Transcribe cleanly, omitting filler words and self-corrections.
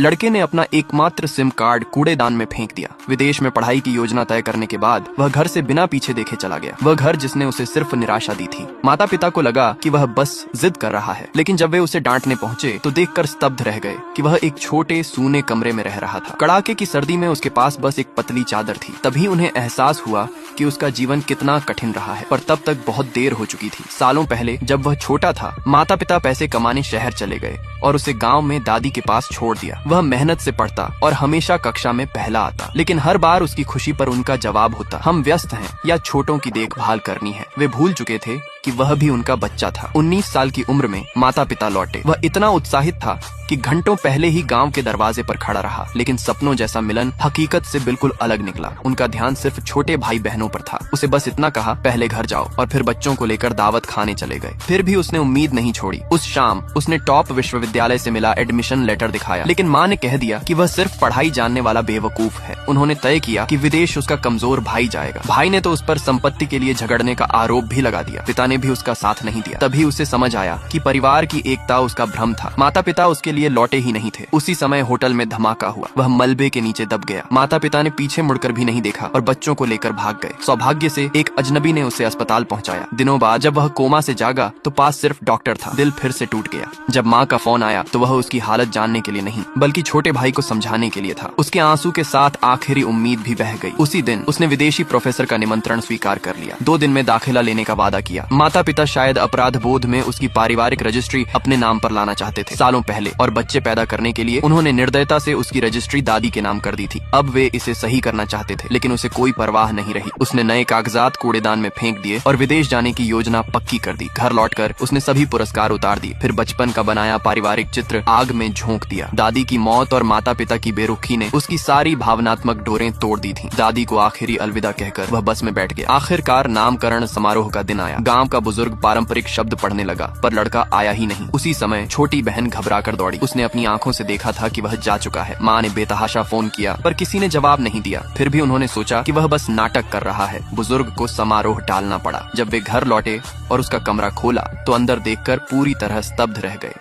लड़के ने अपना एकमात्र सिम कार्ड कूड़ेदान में फेंक दिया। विदेश में पढ़ाई की योजना तय करने के बाद वह घर से बिना पीछे देखे चला गया। वह घर जिसने उसे सिर्फ निराशा दी थी। माता पिता को लगा कि वह बस जिद कर रहा है, लेकिन जब वे उसे डांटने पहुंचे तो देखकर स्तब्ध रह गए कि वह एक छोटे सूने कमरे में रह रहा था। कड़ाके की सर्दी में उसके पास बस एक पतली चादर थी। तभी उन्हें एहसास हुआ कि उसका जीवन कितना कठिन रहा है, पर तब तक बहुत देर हो चुकी थी। सालों पहले जब वह छोटा था, माता पिता पैसे कमाने शहर चले गए और उसे गांव में दादी के पास छोड़ दिया। वह मेहनत से पढ़ता और हमेशा कक्षा में पहला आता, लेकिन हर बार उसकी खुशी पर उनका जवाब होता, हम व्यस्त हैं या छोटों की देखभाल करनी है। वे भूल चुके थे कि वह भी उनका बच्चा था। 19 साल की उम्र में माता पिता लौटे। वह इतना उत्साहित था कि घंटों पहले ही गांव के दरवाजे पर खड़ा रहा, लेकिन सपनों जैसा मिलन हकीकत से बिल्कुल अलग निकला। उनका ध्यान सिर्फ छोटे भाई बहनों पर था। उसे बस इतना कहा, पहले घर जाओ, और फिर बच्चों को लेकर दावत खाने चले गए। फिर भी उसने उम्मीद नहीं छोड़ी। उस शाम उसने टॉप विश्वविद्यालय से मिला एडमिशन लेटर दिखाया, लेकिन माँ ने कह दिया कि वह सिर्फ पढ़ाई जानने वाला बेवकूफ है। उन्होंने तय किया कि विदेश उसका कमजोर भाई जाएगा। भाई ने तो उस पर संपत्ति के लिए झगड़ने का आरोप भी लगा दिया। पिता ने भी उसका साथ नहीं दिया। तभी उसे समझ आया कि परिवार की एकता उसका भ्रम था। माता पिता उसके लिए लौटे ही नहीं थे। उसी समय होटल में धमाका हुआ। वह मलबे के नीचे दब गया। माता पिता ने पीछे मुड़कर भी नहीं देखा और बच्चों को लेकर भाग गए। सौभाग्य से एक अजनबी ने उसे अस्पताल पहुंचाया। दिनों बाद जब वह कोमा से जागा तो पास सिर्फ डॉक्टर था। दिल फिर से टूट गया। जब माँ का फोन आया तो वह उसकी हालत जानने के लिए नहीं, बल्कि छोटे भाई को समझाने के लिए था। उसके आंसू के साथ आखिरी उम्मीद भी बह गई। उसी दिन उसने विदेशी प्रोफेसर का निमंत्रण स्वीकार कर लिया। 2 दिन में दाखिला लेने का वादा किया। माता पिता शायद अपराध बोध में उसकी पारिवारिक रजिस्ट्री अपने नाम पर लाना चाहते थे सालों पहले, और बच्चे पैदा करने के लिए उन्होंने निर्दयता से उसकी रजिस्ट्री दादी के नाम कर दी थी। अब वे इसे सही करना चाहते थे, लेकिन उसे कोई परवाह नहीं रही। उसने नए कागजात कूड़ेदान में फेंक दिए और विदेश जाने की योजना पक्की कर दी। घर लौटकर उसने सभी पुरस्कार उतार दिए। फिर बचपन का बनाया पारिवारिक चित्र आग में झोंक दिया। दादी की मौत और माता पिता की बेरुखी ने उसकी सारी भावनात्मक डोरें तोड़ दी थी। दादी को आखिरी अलविदा कहकर वह बस में बैठ गया। आखिरकार नामकरण समारोह का दिन आया। गांव का बुजुर्ग पारंपरिक शब्द पढ़ने लगा, पर लड़का आया ही नहीं। उसी समय छोटी बहन घबराकर दौड़ी। उसने अपनी आंखों से देखा था कि वह जा चुका है। माँ ने बेतहाशा फोन किया, पर किसी ने जवाब नहीं दिया। फिर भी उन्होंने सोचा कि वह बस नाटक कर रहा है। बुजुर्ग को समारोह टालना पड़ा। जब वे घर लौटे और उसका कमरा खोला तो अंदर देखकर पूरी तरह स्तब्ध रह गए।